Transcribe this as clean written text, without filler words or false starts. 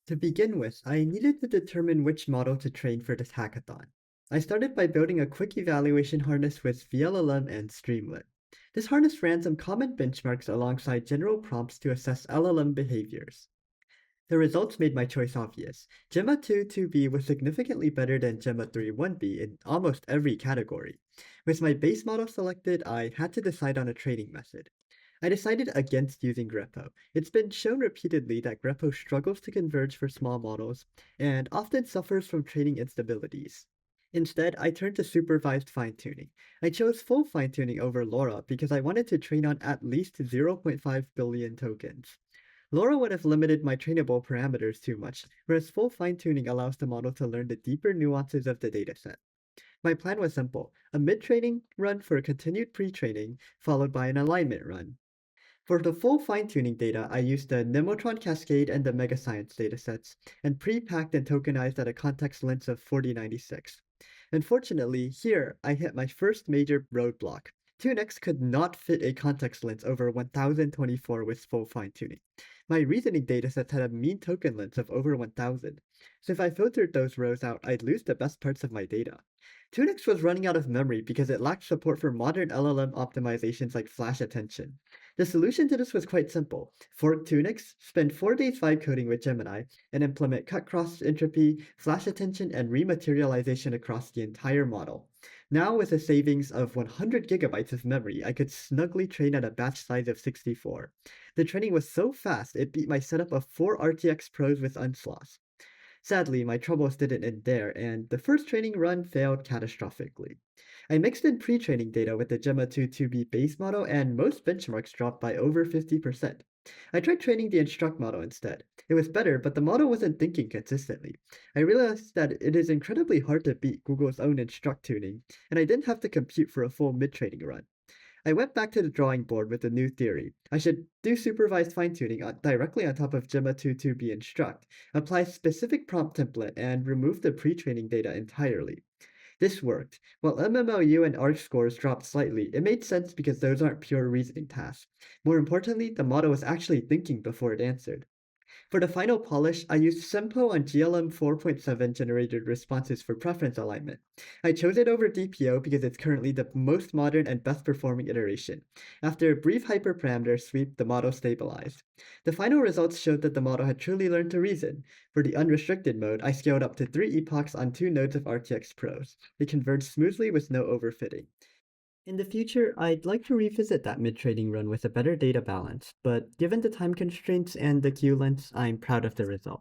To begin with, I needed to determine which model to train for this hackathon. I started by building a quick evaluation harness with VLLM and Streamlit. This harness ran some common benchmarks alongside general prompts to assess LLM behaviors. The results made my choice obvious. Gemma 2 2B was significantly better than Gemma 3 1B in almost every category. With my base model selected, I had to decide on a training method. I decided against using greppo. It's been shown repeatedly that greppo struggles to converge for small models and often suffers from training instabilities. Instead, I turned to supervised fine-tuning. I chose full fine-tuning over LoRa because I wanted to train on at least 0.5 billion tokens. LoRa would have limited my trainable parameters too much, whereas full fine-tuning allows the model to learn the deeper nuances of the dataset. My plan was simple, a mid-training run for continued pre-training, followed by an alignment run. For the full fine-tuning data, I used the Nemotron Cascade and the Megascience datasets, and pre-packed and tokenized at a context length of 4096. Unfortunately, here I hit my first major roadblock. Tunix could not fit a context length over 1024 with full fine-tuning. My reasoning datasets had a mean token length of over 1000, so if I filtered those rows out, I'd lose the best parts of my data. Tunix was running out of memory because it lacked support for modern LLM optimizations like flash attention. The solution to this was quite simple. Fork Tunix, spend 4 days vibe coding with Gemini, and implement cut cross entropy, flash attention, and rematerialization across the entire model. Now, with a savings of 100 gigabytes of memory, I could snugly train at a batch size of 64. The training was so fast, it beat my setup of 4 RTX Pros with unsloss. Sadly, my troubles didn't end there, and the first training run failed catastrophically. I mixed in pre-training data with the Gemma 2 2B base model, and most benchmarks dropped by over 50%. I tried training the Instruct model instead. It was better, but the model wasn't thinking consistently. I realized that it is incredibly hard to beat Google's own Instruct tuning, and I didn't have to compute for a full mid-training run. I went back to the drawing board with a new theory. I should do supervised fine-tuning directly on top of Gemma 2.2b instruct, apply specific prompt template, and remove the pre-training data entirely. This worked. While MMLU and ARC scores dropped slightly, it made sense because those aren't pure reasoning tasks. More importantly, the model was actually thinking before it answered. For the final polish, I used Sempo on GLM 4.7 generated responses for preference alignment. I chose it over DPO because it's currently the most modern and best performing iteration. After a brief hyperparameter sweep, the model stabilized. The final results showed that the model had truly learned to reason. For the unrestricted mode, I scaled up to 3 epochs on 2 nodes of RTX Pros. They converged smoothly with no overfitting. In the future, I'd like to revisit that mid-trading run with a better data balance, but given the time constraints and the queue lengths, I'm proud of the result.